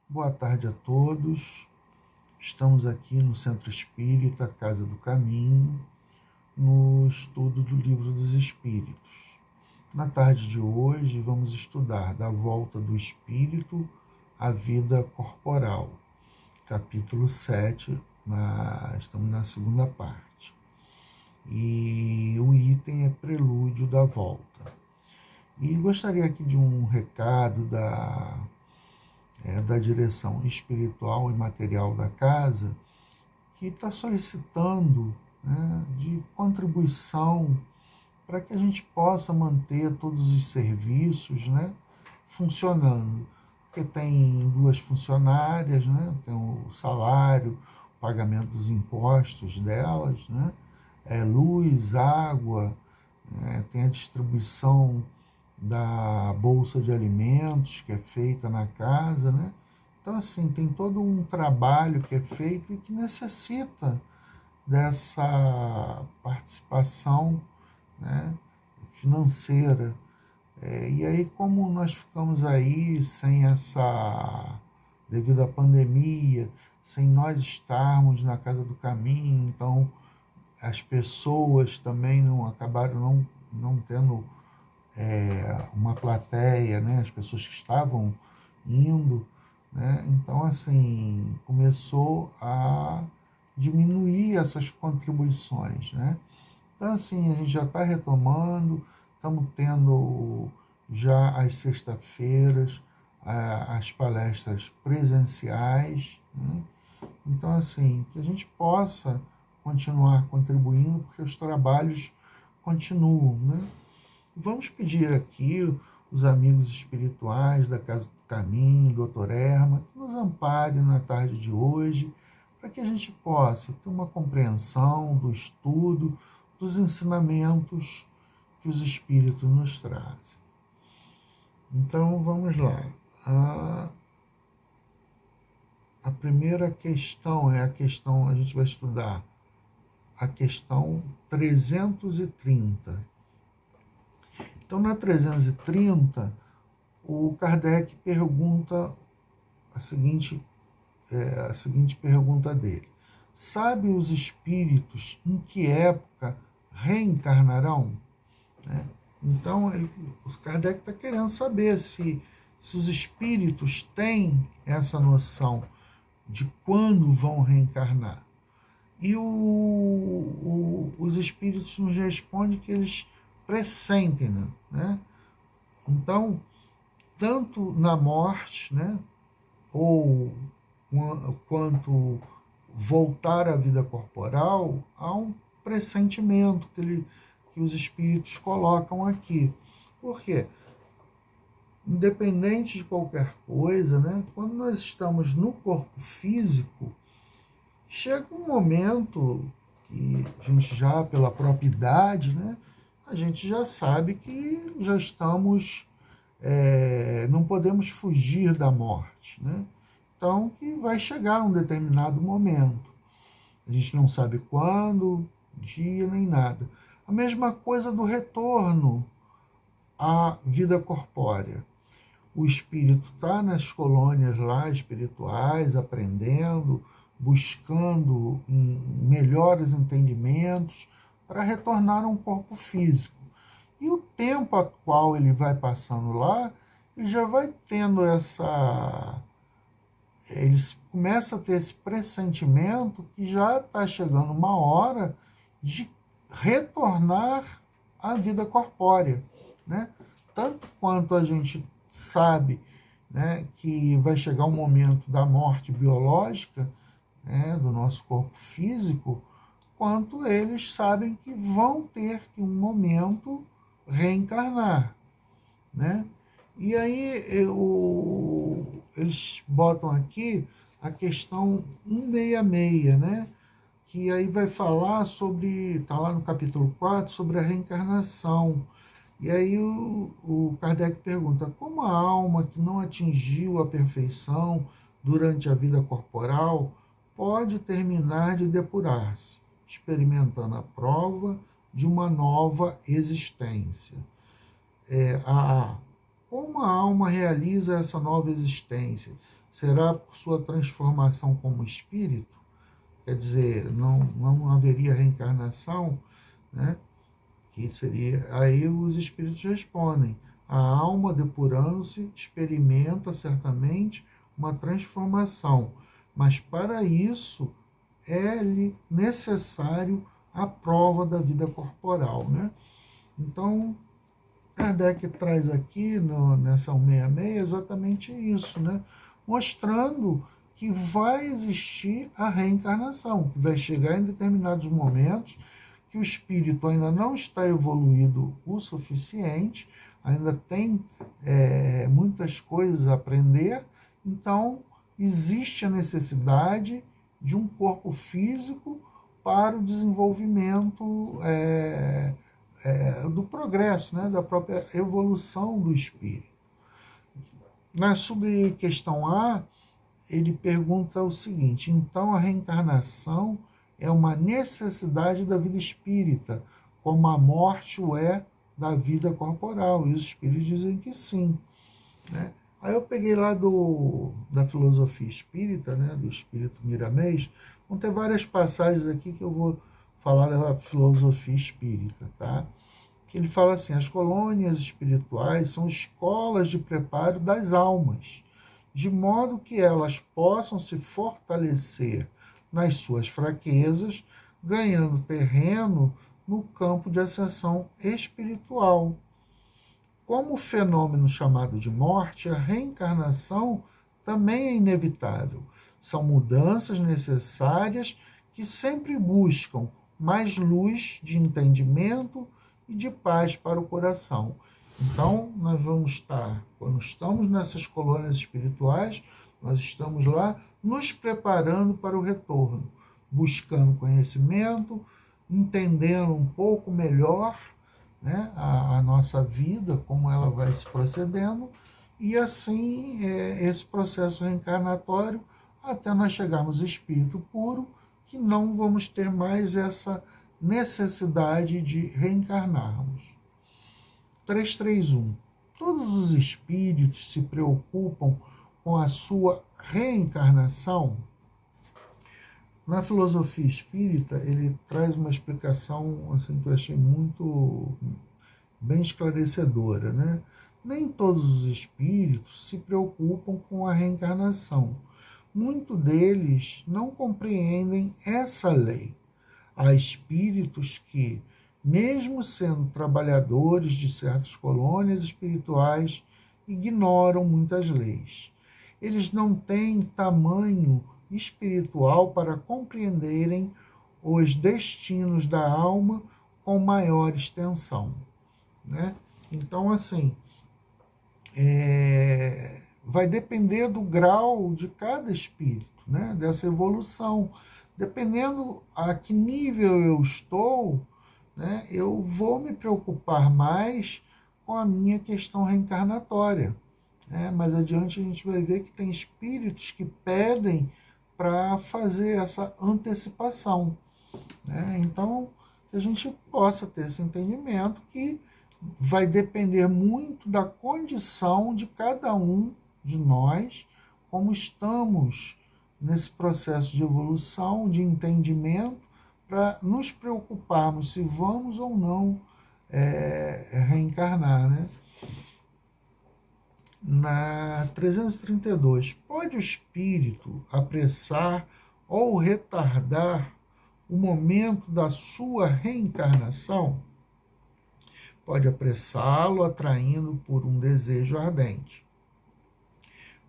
Boa tarde a todos. Estamos aqui no Centro Espírita Casa do Caminho, no estudo do Livro dos Espíritos. Na tarde de hoje, vamos estudar da volta do espírito à vida corporal, capítulo 7, estamos na segunda parte. E o item é Prelúdio da Volta. E gostaria aqui de um recado da direção espiritual e material da casa, que está solicitando, de contribuição para que a gente possa manter todos os serviços, funcionando. Porque tem 2 funcionárias, tem o salário, o pagamento dos impostos delas, luz, água, tem a distribuição da bolsa de alimentos que é feita na casa, Então, assim, tem todo um trabalho que é feito e que necessita dessa participação, financeira. E aí, como nós ficamos aí sem devido à pandemia, sem nós estarmos na Casa do Caminho, então as pessoas também acabaram não tendo uma plateia, as pessoas que estavam indo, Então, assim, começou a diminuir essas contribuições, Então, assim, a gente já está retomando, estamos tendo já às sextas-feiras as palestras presenciais, Então, assim, que a gente possa continuar contribuindo, porque os trabalhos continuam, Vamos pedir aqui os amigos espirituais da Casa do Caminho, Dr. Erma, que nos amparem na tarde de hoje, para que a gente possa ter uma compreensão do estudo, dos ensinamentos que os Espíritos nos trazem. Então, vamos lá. A primeira questão a gente vai estudar a questão 330. Então, na 330, o Kardec pergunta a seguinte pergunta dele: sabe os espíritos em que época reencarnarão? Então, o Kardec está querendo saber se os espíritos têm essa noção de quando vão reencarnar. E os espíritos nos respondem que eles pressentem, Então, tanto na morte, ou quanto voltar à vida corporal, há um pressentimento que os espíritos colocam aqui. Por quê? Independente de qualquer coisa, quando nós estamos no corpo físico, chega um momento que a gente já, pela própria idade, a gente já sabe que já estamos, não podemos fugir da morte, Então, que vai chegar um determinado momento. A gente não sabe quando, dia, nem nada. A mesma coisa do retorno à vida corpórea. O espírito está nas colônias lá espirituais, aprendendo, buscando melhores entendimentos para retornar a um corpo físico. E o tempo a qual ele vai passando lá, ele já vai tendo eles começam a ter esse pressentimento que já está chegando uma hora de retornar à vida corpórea, Tanto quanto a gente sabe, que vai chegar o momento da morte biológica, do nosso corpo físico, quanto eles sabem que vão ter que um momento reencarnar, E aí eles botam aqui a questão 166, que aí vai falar sobre, está lá no capítulo 4, sobre a reencarnação. E aí o Kardec pergunta: como a alma que não atingiu a perfeição durante a vida corporal pode terminar de depurar-se, experimentando a prova de uma nova existência? como a alma realiza essa nova existência? Será por sua transformação como espírito? Quer dizer, não haveria reencarnação, né? Que seria, aí os espíritos respondem: a alma, depurando-se, experimenta certamente uma transformação, mas para isso é-lhe necessário a prova da vida corporal, né? Então, Kardec traz aqui nessa 166 exatamente isso, né? Mostrando que vai existir a reencarnação, que vai chegar em determinados momentos que o espírito ainda não está evoluído o suficiente, ainda tem muitas coisas a aprender, então existe a necessidade de um corpo físico para o desenvolvimento do progresso, né, da própria evolução do espírito. Na subquestão A, ele pergunta o seguinte: então a reencarnação é uma necessidade da vida espírita, como a morte o é da vida corporal? E os espíritos dizem que sim, né? Aí eu peguei lá da filosofia espírita, né, do espírito Miramês, vão ter várias passagens aqui que eu vou falar da filosofia espírita, tá? Que ele fala assim: as colônias espirituais são escolas de preparo das almas, de modo que elas possam se fortalecer nas suas fraquezas, ganhando terreno no campo de ascensão espiritual. Como fenômeno chamado de morte, a reencarnação também é inevitável. São mudanças necessárias que sempre buscam mais luz de entendimento e de paz para o coração. Então, nós vamos estar, quando estamos nessas colônias espirituais, nós estamos lá nos preparando para o retorno, buscando conhecimento, entendendo um pouco melhor, né, a nossa vida, como ela vai se procedendo, e assim esse processo reencarnatório até nós chegarmos ao espírito puro, que não vamos ter mais essa necessidade de reencarnarmos. 331. Todos os espíritos se preocupam com a sua reencarnação? Na filosofia espírita, ele traz uma explicação assim, que eu achei muito bem esclarecedora, né? Nem todos os espíritos se preocupam com a reencarnação. Muitos deles não compreendem essa lei. Há espíritos que, mesmo sendo trabalhadores de certas colônias espirituais, ignoram muitas leis. Eles não têm tamanho espiritual para compreenderem os destinos da alma com maior extensão, né? Então, assim, vai depender do grau de cada espírito, né? Dessa evolução. Dependendo a que nível eu estou, né, eu vou me preocupar mais com a minha questão reencarnatória. Mais adiante a gente vai ver que tem espíritos que pedem para fazer essa antecipação, né? Então, que a gente possa ter esse entendimento que vai depender muito da condição de cada um de nós, como estamos nesse processo de evolução, de entendimento, para nos preocuparmos se vamos ou não reencarnar, né? Na 332, pode o espírito apressar ou retardar o momento da sua reencarnação? Pode apressá-lo, atraindo por um desejo ardente.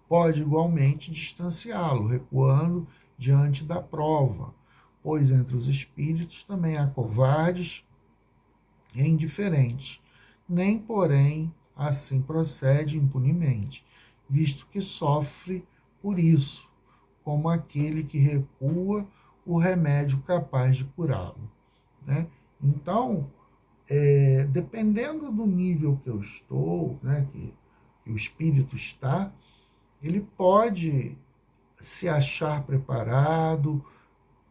Pode igualmente distanciá-lo, recuando diante da prova, pois entre os espíritos também há covardes e indiferentes, nem, porém, assim procede impunemente, visto que sofre por isso, como aquele que recua o remédio capaz de curá-lo, né? Então, dependendo do nível que eu estou, né, que o espírito está, ele pode se achar preparado,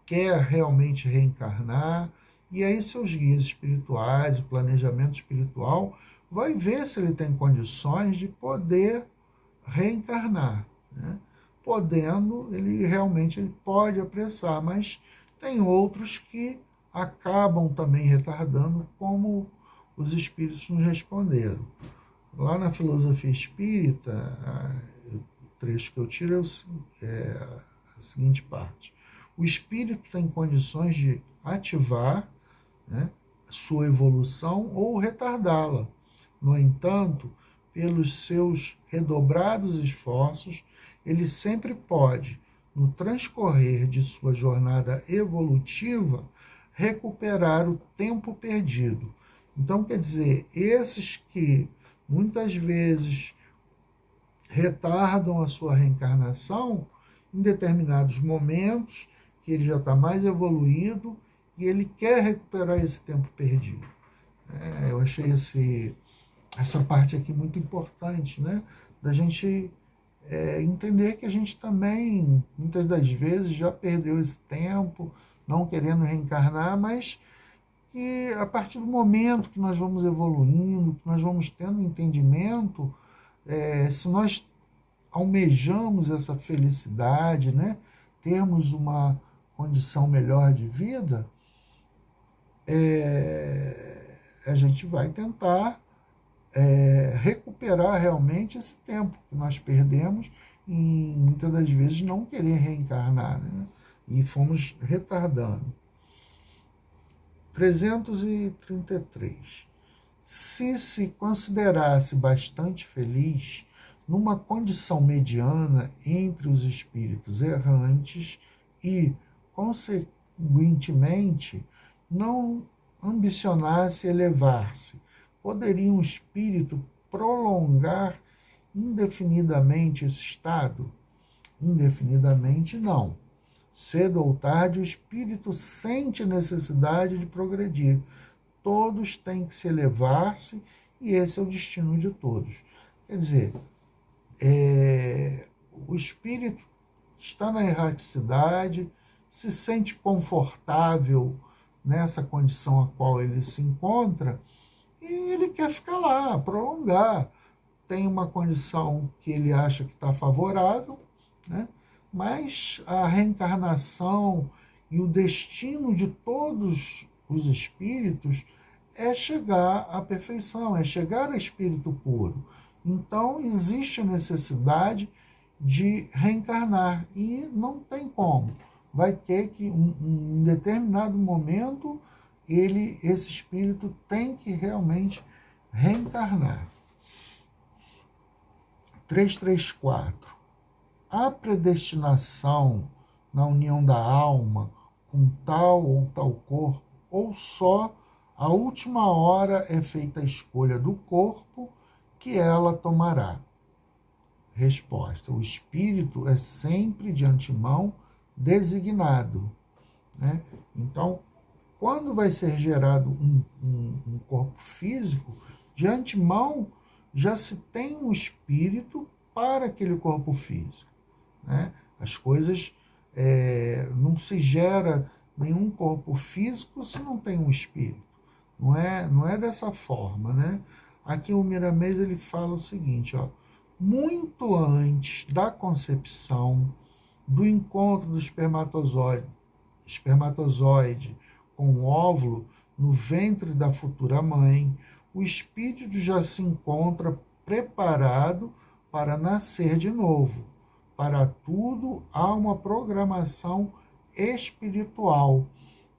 quer realmente reencarnar, e aí seus guias espirituais, o planejamento espiritual, vai ver se ele tem condições de poder reencarnar, né? Podendo, ele pode apressar, mas tem outros que acabam também retardando, como os espíritos nos responderam. Lá na filosofia espírita, o trecho que eu tiro é a seguinte parte: o espírito tem condições de ativar, né, sua evolução ou retardá-la. No entanto, pelos seus redobrados esforços, ele sempre pode, no transcorrer de sua jornada evolutiva, recuperar o tempo perdido. Então, quer dizer, esses que muitas vezes retardam a sua reencarnação, em determinados momentos, que ele já está mais evoluído e ele quer recuperar esse tempo perdido. Eu achei essa parte aqui muito importante, né? Da gente entender que a gente também, muitas das vezes, já perdeu esse tempo, não querendo reencarnar, mas que a partir do momento que nós vamos evoluindo, que nós vamos tendo entendimento, se nós almejamos essa felicidade, né? Termos uma condição melhor de vida, a gente vai tentar recuperar realmente esse tempo que nós perdemos e muitas das vezes não querer reencarnar, né? E fomos retardando. 333. Se considerasse bastante feliz numa condição mediana entre os espíritos errantes e, consequentemente, não ambicionasse elevar-se, poderia um espírito prolongar indefinidamente esse estado? Indefinidamente, não. Cedo ou tarde, o espírito sente necessidade de progredir. Todos têm que se elevar-se e esse é o destino de todos. Quer dizer, o espírito está na erraticidade, se sente confortável nessa condição a qual ele se encontra e ele quer ficar lá, prolongar. Tem uma condição que ele acha que está favorável, né? Mas a reencarnação e o destino de todos os espíritos é chegar à perfeição, é chegar a espírito puro. Então, existe a necessidade de reencarnar e não tem como. Vai ter que, em determinado momento, esse espírito tem que realmente reencarnar. 334. A predestinação na união da alma com tal ou tal corpo, ou só a última hora é feita a escolha do corpo que ela tomará? Resposta: o espírito é sempre de antemão designado, né? Então, quando vai ser gerado um corpo físico, de antemão já se tem um espírito para aquele corpo físico, né? As coisas, não se gera nenhum corpo físico se não tem um espírito. Não é dessa forma, né? Aqui o Miramês ele fala o seguinte, ó: muito antes da concepção, do encontro do espermatozoide com o óvulo no ventre da futura mãe, o espírito já se encontra preparado para nascer de novo. Para tudo há uma programação espiritual.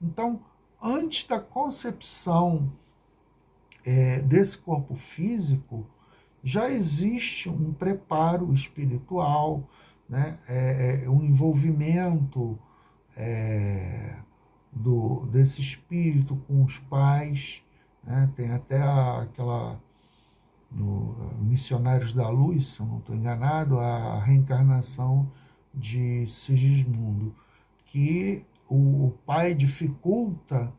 Então, antes da concepção desse corpo físico, já existe um preparo espiritual, né? Um envolvimento desse espírito com os pais, né? Tem até no Missionários da Luz, se eu não estou enganado, a reencarnação de Sigismundo, que o pai dificulta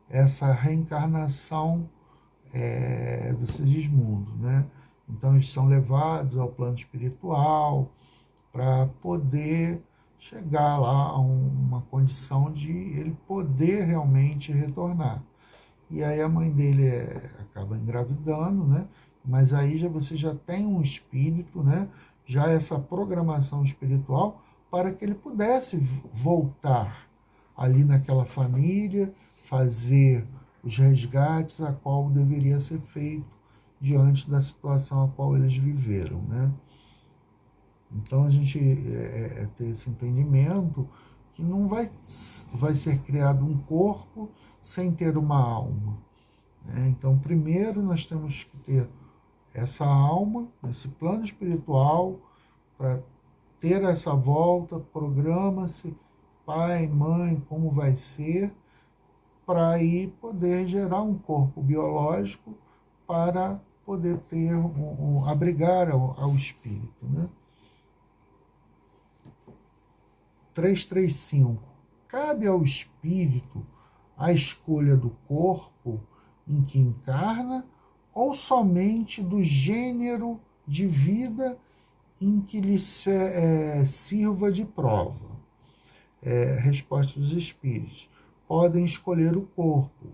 essa reencarnação do Sigismundo, né? Então eles são levados ao plano espiritual para poder chegar lá a uma condição de ele poder realmente retornar. e aí a mãe dele acaba engravidando, né? Mas aí você já tem um espírito, né? Já essa programação espiritual para que ele pudesse voltar ali naquela família, fazer os resgates a qual deveria ser feito diante da situação a qual eles viveram, né? Então a gente ter esse entendimento que não vai ser criado um corpo sem ter uma alma, né? Então primeiro nós temos que ter essa alma, esse plano espiritual, para ter essa volta, programa-se, pai, mãe, como vai ser, para aí poder gerar um corpo biológico para poder ter abrigar ao espírito, né? 335. Cabe ao espírito a escolha do corpo em que encarna ou somente do gênero de vida em que lhe sirva de prova? Resposta dos espíritos. Podem escolher o corpo,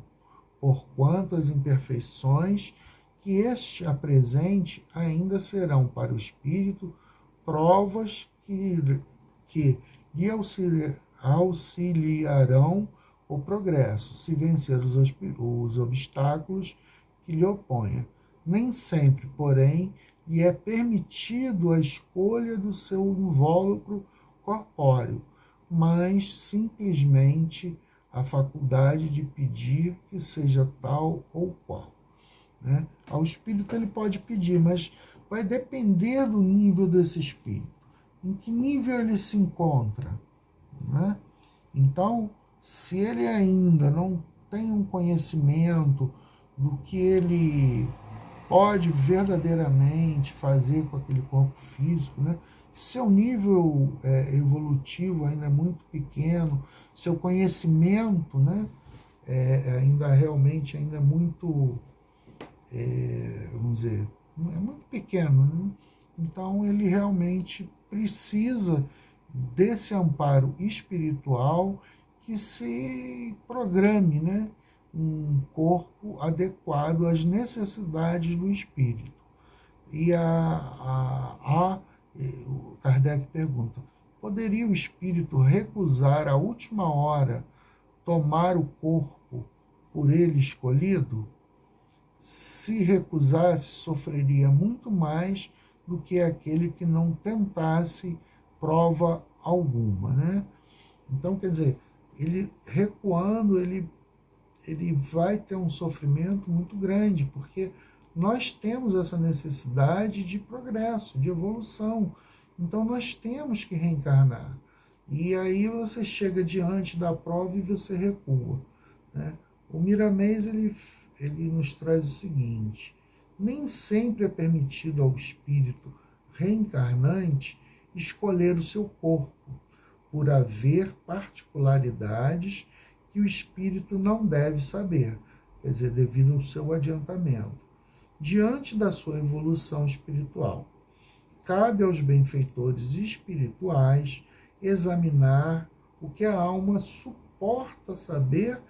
porquanto as imperfeições que este apresente ainda serão para o espírito provas que lhe auxiliarão o progresso, se vencer os obstáculos que lhe oponha. Nem sempre, porém, lhe é permitido a escolha do seu invólucro corpóreo, mas simplesmente a faculdade de pedir que seja tal ou qual, né? Ao espírito ele pode pedir, mas vai depender do nível desse espírito, em que nível ele se encontra, né? Então, se ele ainda não tem um conhecimento do que ele pode verdadeiramente fazer com aquele corpo físico, né? Seu nível evolutivo ainda é muito pequeno, seu conhecimento, né? Ainda realmente ainda é muito, vamos dizer, é muito pequeno, né? Então ele realmente precisa desse amparo espiritual que se programe, né? Um corpo adequado às necessidades do espírito. E o Kardec pergunta: poderia o espírito recusar à última hora tomar o corpo por ele escolhido? Se recusasse, sofreria muito mais do que aquele que não tentasse prova alguma, né? Então, quer dizer, ele recuando, ele vai ter um sofrimento muito grande, porque nós temos essa necessidade de progresso, de evolução. Então, nós temos que reencarnar. E aí você chega diante da prova e você recua, né? O Miramês, ele nos traz o seguinte: nem sempre é permitido ao espírito reencarnante escolher o seu corpo, por haver particularidades que o espírito não deve saber, quer dizer, devido ao seu adiantamento. Diante da sua evolução espiritual, cabe aos benfeitores espirituais examinar o que a alma suporta saber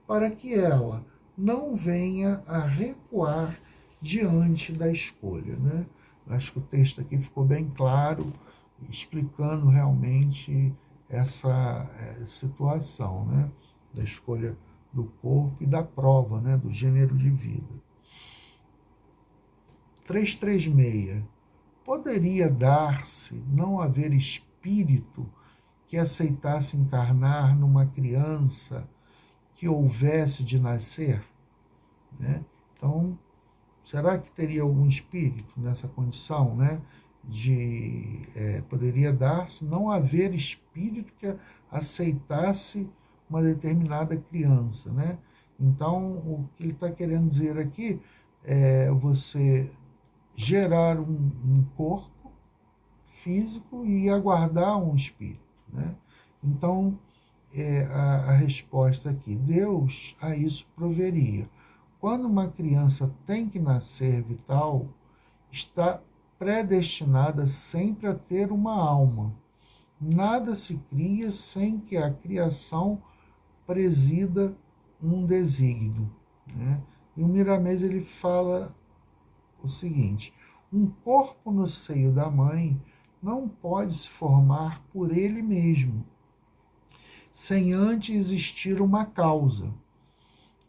para que ela não venha a recuar diante da escolha, né? Acho que o texto aqui ficou bem claro, explicando realmente essa situação, né? Da escolha do corpo e da prova, né? Do gênero de vida. 336. Poderia dar-se não haver espírito que aceitasse encarnar numa criança que houvesse de nascer, né? Então, será que teria algum espírito nessa condição, né? Poderia dar-se não haver espírito que aceitasse uma determinada criança, né? Então, o que ele está querendo dizer aqui é você gerar um corpo físico e aguardar um espírito, né? Então, a resposta aqui: Deus a isso proveria. Quando uma criança tem que nascer vital, está predestinada sempre a ter uma alma. Nada se cria sem que a criação presida um desígnio. né? E o Miramês ele fala o seguinte: um corpo no seio da mãe não pode se formar por ele mesmo, sem antes existir uma causa,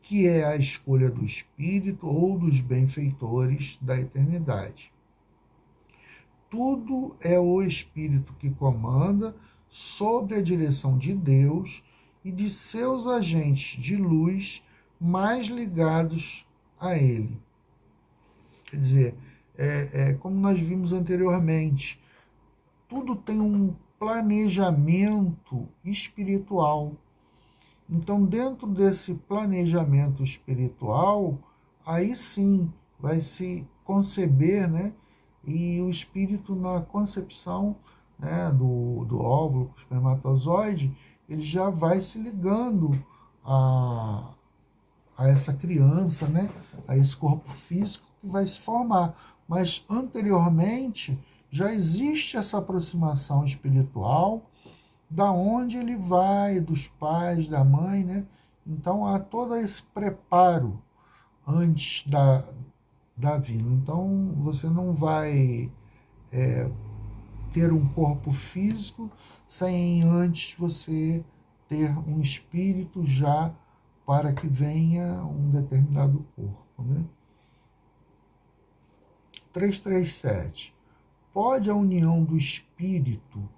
que é a escolha do espírito ou dos benfeitores da eternidade. Tudo é o espírito que comanda sob a direção de Deus e de seus agentes de luz mais ligados a ele. Quer dizer, como nós vimos anteriormente, tudo tem um planejamento espiritual. Então, dentro desse planejamento espiritual, aí sim vai se conceber, né? E o espírito, na concepção, né, do óvulo, espermatozoide, ele já vai se ligando a, a essa criança, né? A esse corpo físico que vai se formar. Mas anteriormente já existe essa aproximação espiritual, da onde ele vai, dos pais, da mãe, né? Então há todo esse preparo antes da vinda. Então você não vai ter um corpo físico sem antes você ter um espírito já para que venha um determinado corpo, né? 337. Pode a união do espírito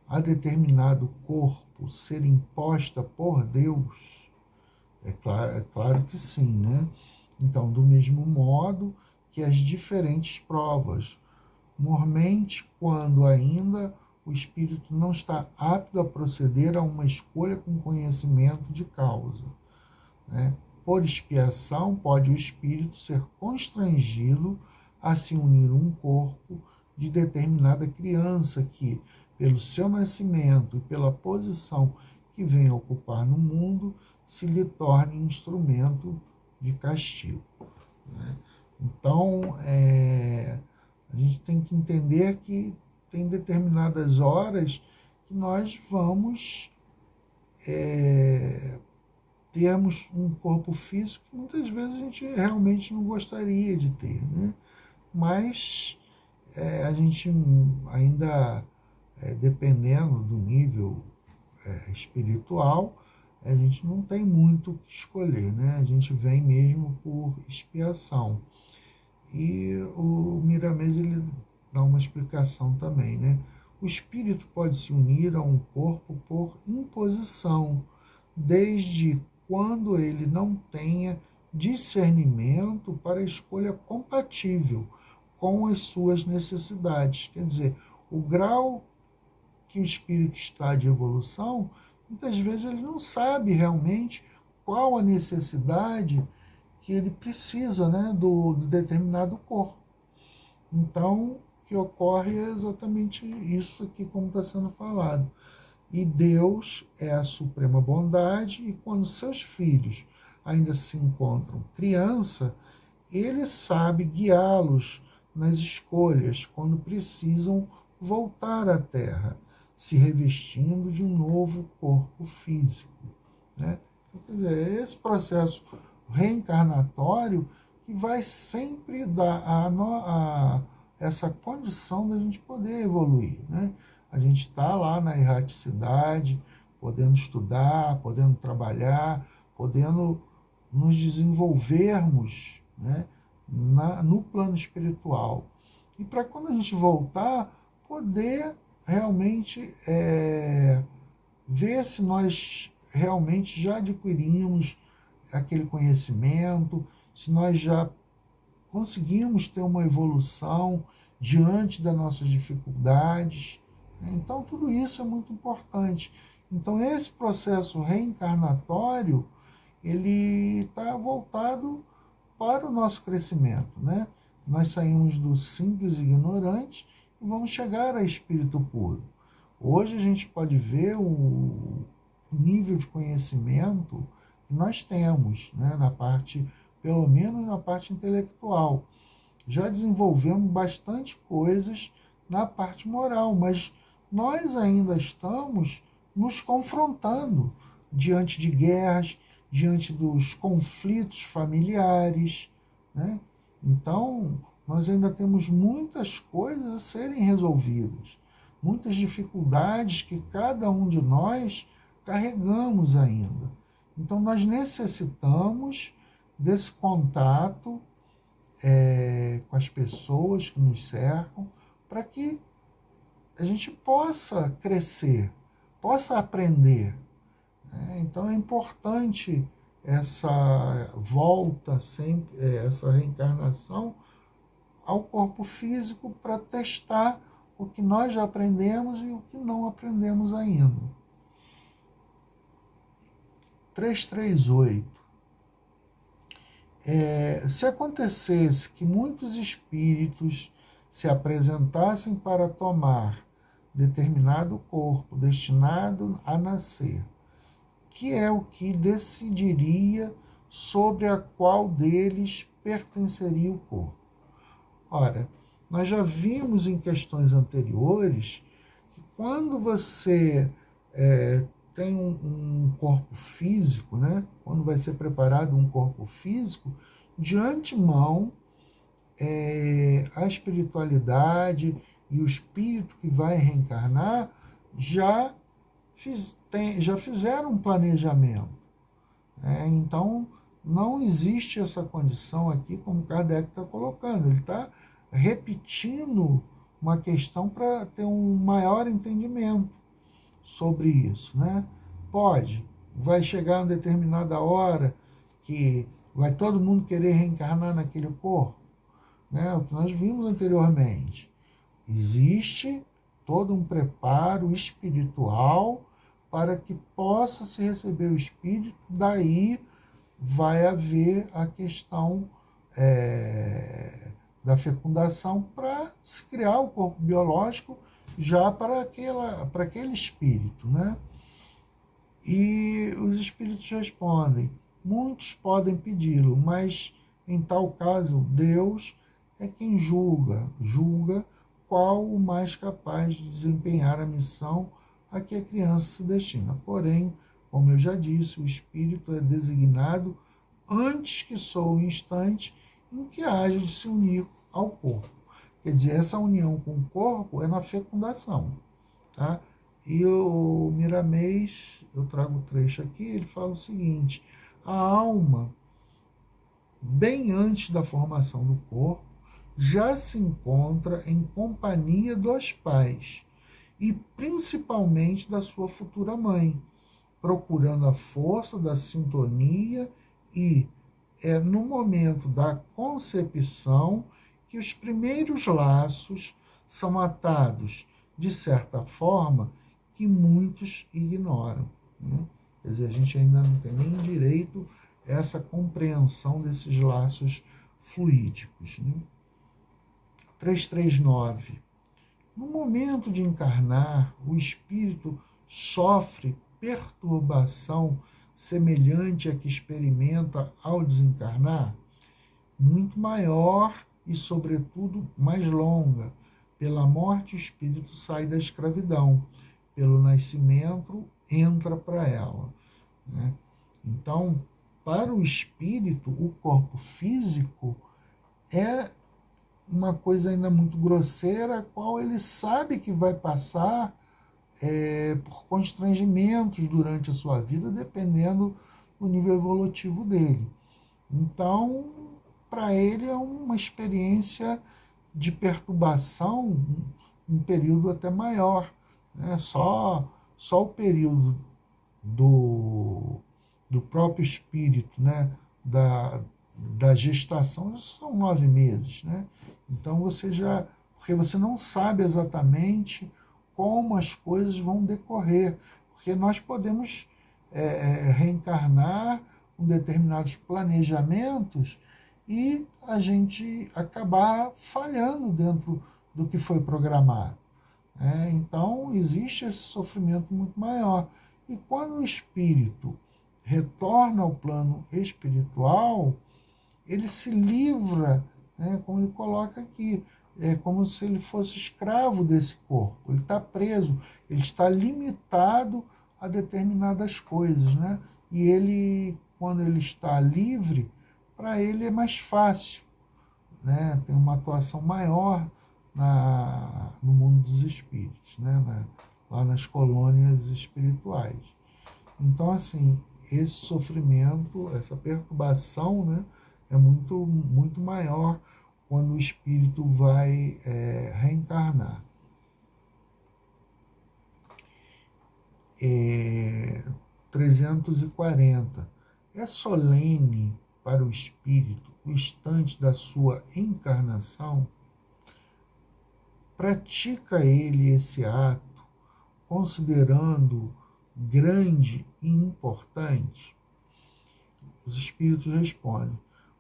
a determinado corpo ser imposta por Deus? É claro que sim, né? Então, do mesmo modo que as diferentes provas, mormente quando ainda o espírito não está apto a proceder a uma escolha com conhecimento de causa, né? Por expiação, pode o espírito ser constrangido a se unir um corpo de determinada criança que, pelo seu nascimento e pela posição que vem a ocupar no mundo, se lhe torne instrumento de castigo, né? Então, a gente tem que entender que tem determinadas horas que nós vamos termos um corpo físico que muitas vezes a gente realmente não gostaria de ter, né? Mas a gente ainda, dependendo do nível espiritual, a gente não tem muito o que escolher, né? A gente vem mesmo por expiação. E o Miramês ele dá uma explicação também, né? O espírito pode se unir a um corpo por imposição, desde quando ele não tenha discernimento para a escolha compatível com as suas necessidades. Quer dizer, o grau que o espírito está de evolução, muitas vezes ele não sabe realmente qual a necessidade que ele precisa, né, do determinado corpo. Então, o que ocorre é exatamente isso aqui como está sendo falado. E Deus é a suprema bondade, e quando seus filhos ainda se encontram criança, ele sabe guiá-los nas escolhas quando precisam voltar à Terra, se revestindo de um novo corpo físico, né? Quer dizer, é esse processo reencarnatório que vai sempre dar essa condição da gente poder evoluir, né? A gente está lá na erraticidade, podendo estudar, podendo trabalhar, podendo nos desenvolvermos, né, no plano espiritual. E para quando a gente voltar, poder realmente ver se nós realmente já adquirimos aquele conhecimento, se nós já conseguimos ter uma evolução diante das nossas dificuldades. Então, tudo isso é muito importante. Então, esse processo reencarnatório, ele está voltado para o nosso crescimento, né? Nós saímos do simples ignorante e vamos chegar a espírito puro. Hoje a gente pode ver o nível de conhecimento que nós temos, né? Na parte, pelo menos na parte intelectual. Já desenvolvemos bastante coisas na parte moral, mas nós ainda estamos nos confrontando diante de guerras, diante dos conflitos familiares, né? Então, nós ainda temos muitas coisas a serem resolvidas, muitas dificuldades que cada um de nós carregamos ainda. Então, nós necessitamos desse contato com as pessoas que nos cercam, para que a gente possa crescer, possa aprender. Então é importante essa volta, sempre, essa reencarnação ao corpo físico para testar o que nós já aprendemos e o que não aprendemos ainda. 338. Se acontecesse que muitos espíritos se apresentassem para tomar determinado corpo destinado a nascer, que é o que decidiria sobre a qual deles pertenceria o corpo? Ora, nós já vimos em questões anteriores que quando você tem um corpo físico, né? Quando vai ser preparado um corpo físico, de antemão, a espiritualidade e o espírito que vai reencarnar já fizeram um planejamento. Então, não existe essa condição aqui, como Kardec está colocando. Ele está repetindo uma questão para ter um maior entendimento sobre isso, né? Vai chegar uma determinada hora que vai todo mundo querer reencarnar naquele corpo, né? O que nós vimos anteriormente. Existe todo um preparo espiritual para que possa se receber o espírito, daí vai haver a questão da fecundação para se criar o corpo biológico já para aquele espírito, né? E os espíritos respondem, muitos podem pedi-lo, mas em tal caso Deus é quem julga qual o mais capaz de desempenhar a missão a que a criança se destina. Porém, como eu já disse, o espírito é designado antes que soe o instante em que haja de se unir ao corpo. Quer dizer, essa união com o corpo é na fecundação. Tá? E o Miramês, eu trago o trecho aqui, ele fala o seguinte: a alma, bem antes da formação do corpo, já se encontra em companhia dos pais e principalmente da sua futura mãe, procurando a força da sintonia, e é no momento da concepção que os primeiros laços são atados, de certa forma, que muitos ignoram, né? Quer dizer, a gente ainda não tem nem direito a essa compreensão desses laços fluídicos, né? 339. No momento de encarnar, o espírito sofre perturbação semelhante à que experimenta ao desencarnar, muito maior e, sobretudo, mais longa. Pela morte, o espírito sai da escravidão, pelo nascimento, entra para ela, né? Então, para o espírito, o corpo físico é uma coisa ainda muito grosseira, a qual ele sabe que vai passar por constrangimentos durante a sua vida, dependendo do nível evolutivo dele. Então, para ele é uma experiência de perturbação, um período até maior, né? Só o período do próprio espírito, né? da gestação são 9 meses, né? Então porque você não sabe exatamente como as coisas vão decorrer, porque nós podemos reencarnar com determinados planejamentos e a gente acabar falhando dentro do que foi programado. Então existe esse sofrimento muito maior. E quando o espírito retorna ao plano espiritual, ele se livra, né, como ele coloca aqui, é como se ele fosse escravo desse corpo. Ele está preso, ele está limitado a determinadas coisas, né? E ele quando ele está livre, para ele é mais fácil, né? Tem uma atuação maior no mundo dos espíritos, né? Lá nas colônias espirituais. Então, assim, esse sofrimento, essa perturbação, né, é muito, muito maior quando o espírito vai reencarnar. 340. É solene para o espírito o instante da sua encarnação? Pratica ele esse ato considerando grande e importante? Os espíritos respondem: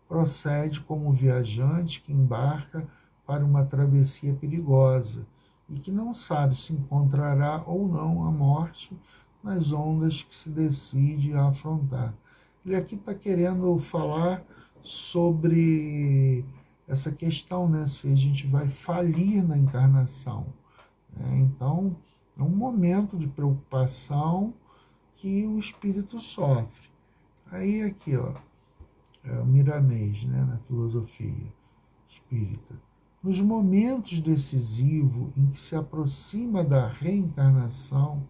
procede como viajante que embarca para uma travessia perigosa e que não sabe se encontrará ou não a morte nas ondas que se decide a afrontar. Ele aqui está querendo falar sobre essa questão, né? Se a gente vai falir na encarnação. Então, é um momento de preocupação que o espírito sofre. Aí aqui, ó, é o Miramês, né, na filosofia espírita. Nos momentos decisivos em que se aproxima da reencarnação,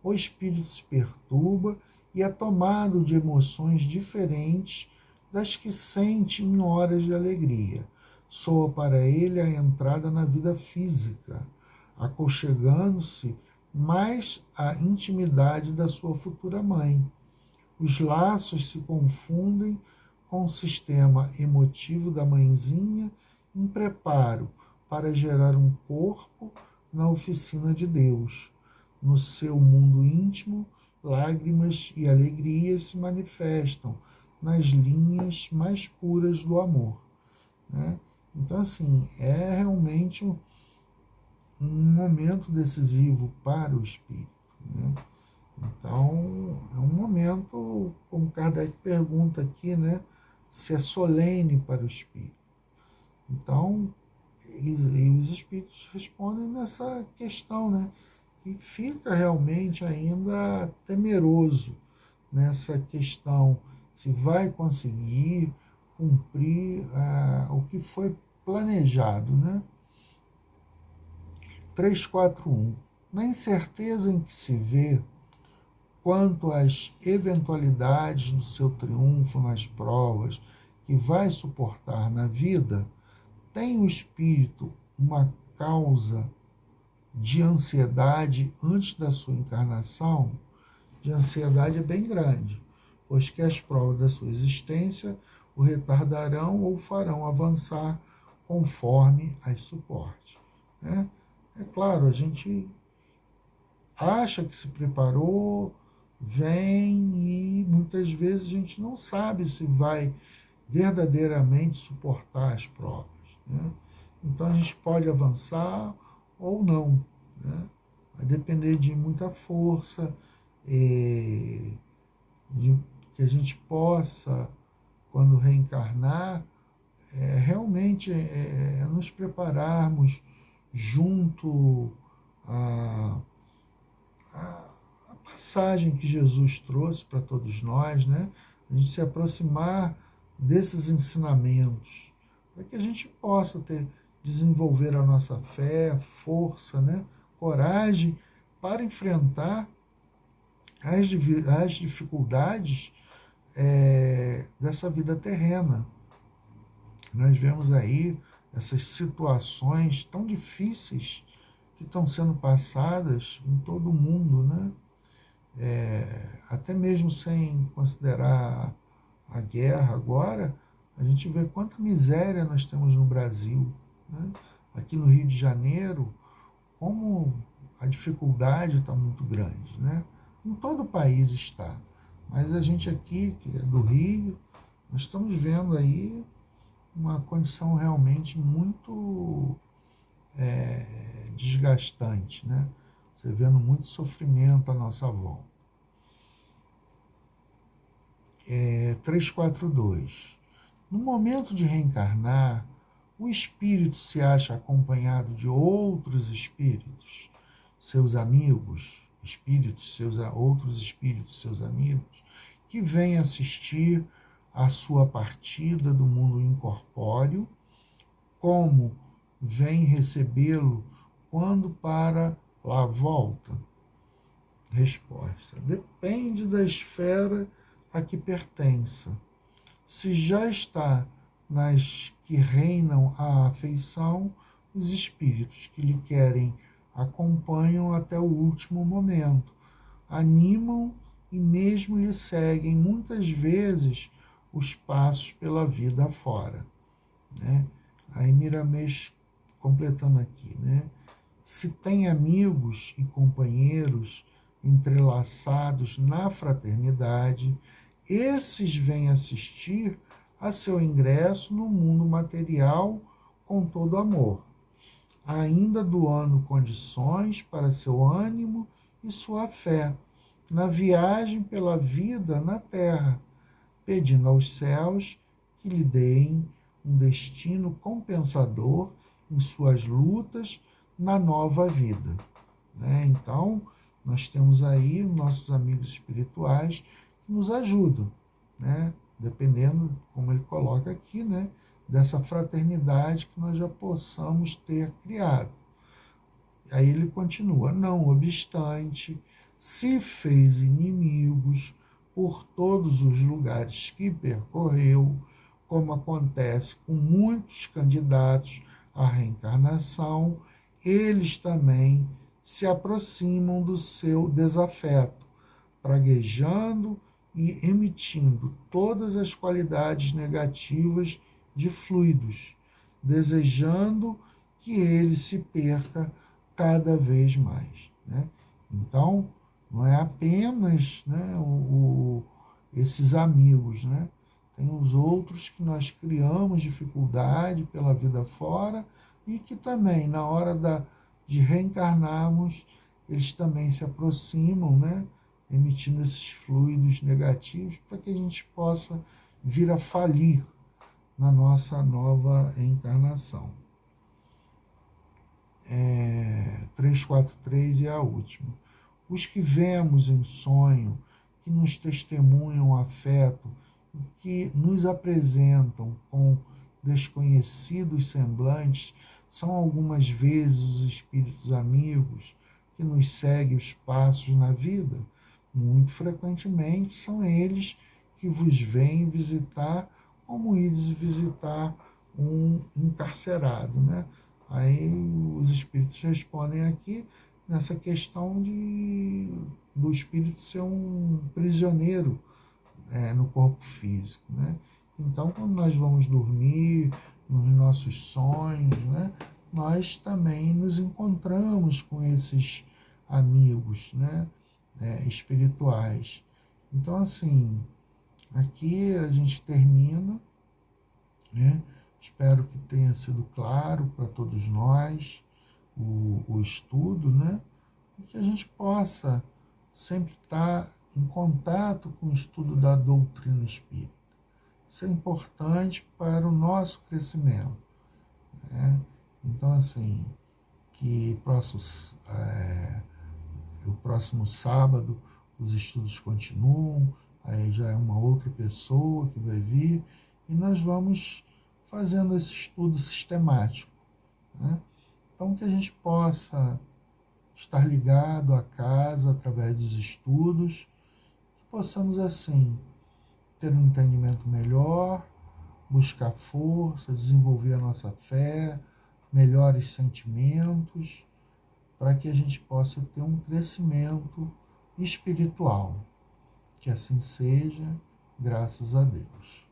o espírito se perturba e é tomado de emoções diferentes das que sente em horas de alegria. Soa para ele a entrada na vida física, aconchegando-se mais à intimidade da sua futura mãe. Os laços se confundem com o sistema emotivo da mãezinha em preparo para gerar um corpo na oficina de Deus. No seu mundo íntimo, lágrimas e alegrias se manifestam nas linhas mais puras do amor, né? Então, assim, é realmente um momento decisivo para o espírito, né? Então, é um momento, como Kardec pergunta aqui, né, se é solene para o espírito. Então, e os espíritos respondem nessa questão, né, que fica realmente ainda temeroso nessa questão, se vai conseguir cumprir o que foi planejado, né? 341. Na incerteza em que se vê quanto às eventualidades do seu triunfo nas provas que vai suportar na vida, tem o espírito uma causa de ansiedade antes da sua encarnação? De ansiedade é bem grande, pois que as provas da sua existência o retardarão ou farão avançar conforme as suporte, né? É claro, a gente acha que se preparou, vem e muitas vezes a gente não sabe se vai verdadeiramente suportar as provas, né? Então a gente pode avançar ou não, né? Vai depender de muita força, de que a gente possa, quando reencarnar, realmente nos prepararmos junto a passagem que Jesus trouxe para todos nós, né? A gente se aproximar desses ensinamentos, para que a gente possa desenvolver a nossa fé, força, né? Coragem para enfrentar as dificuldades dessa vida terrena. Nós vemos aí essas situações tão difíceis que estão sendo passadas em todo o mundo, né? Até mesmo sem considerar a guerra agora, a gente vê quanta miséria nós temos no Brasil, né? Aqui no Rio de Janeiro, como a dificuldade está muito grande, né? Em todo o país está, mas a gente aqui, que é do Rio, nós estamos vendo aí uma condição realmente muito desgastante, né? Você vendo muito sofrimento à nossa volta. 342. No momento de reencarnar, o espírito se acha acompanhado de outros espíritos, seus amigos, outros espíritos, seus amigos, que vem assistir a sua partida do mundo incorpóreo, como vem recebê-lo quando para lá volta? Resposta: depende da esfera a que pertença. Se já está nas que reinam a afeição, os espíritos que lhe querem acompanham até o último momento, animam e mesmo lhe seguem muitas vezes os passos pela vida afora. Né? Aí Miramês completando aqui, né? Se tem amigos e companheiros entrelaçados na fraternidade, esses vêm assistir a seu ingresso no mundo material com todo amor, ainda doando condições para seu ânimo e sua fé na viagem pela vida na terra, pedindo aos céus que lhe deem um destino compensador em suas lutas na nova vida. Né? Então, nós temos aí nossos amigos espirituais que nos ajudam, né? Dependendo, como ele coloca aqui, né? Dessa fraternidade que nós já possamos ter criado. Aí ele continua: não obstante, se fez inimigos por todos os lugares que percorreu, como acontece com muitos candidatos à reencarnação, eles também se aproximam do seu desafeto, praguejando e emitindo todas as qualidades negativas de fluidos, desejando que ele se perca cada vez mais. Né? Então, não é apenas, né, esses amigos, né? Tem os outros que nós criamos dificuldade pela vida fora e que também, na hora de reencarnarmos, eles também se aproximam, né, emitindo esses fluidos negativos para que a gente possa vir a falir na nossa nova encarnação. 343 é a última. Os que vemos em sonho, que nos testemunham afeto, que nos apresentam com desconhecidos semblantes, são algumas vezes os espíritos amigos que nos seguem os passos na vida. Muito frequentemente são eles que vos vêm visitar, como ides visitar um encarcerado, né? Aí os espíritos respondem aqui nessa questão do espírito ser um prisioneiro no corpo físico, né? Então, quando nós vamos dormir, nos nossos sonhos, né, nós também nos encontramos com esses amigos, né, espirituais. Então, assim, aqui a gente termina, né? Espero que tenha sido claro para todos nós o estudo, né? E que a gente possa sempre estar em contato com o estudo da doutrina espírita. Isso é importante para o nosso crescimento. Né? Então, assim, que o próximo sábado os estudos continuam, aí já é uma outra pessoa que vai vir, e nós vamos fazendo esse estudo sistemático. Né? Então, que a gente possa estar ligado à casa através dos estudos, que possamos, assim, ter um entendimento melhor, buscar força, desenvolver a nossa fé, melhores sentimentos, para que a gente possa ter um crescimento espiritual. Que assim seja, graças a Deus.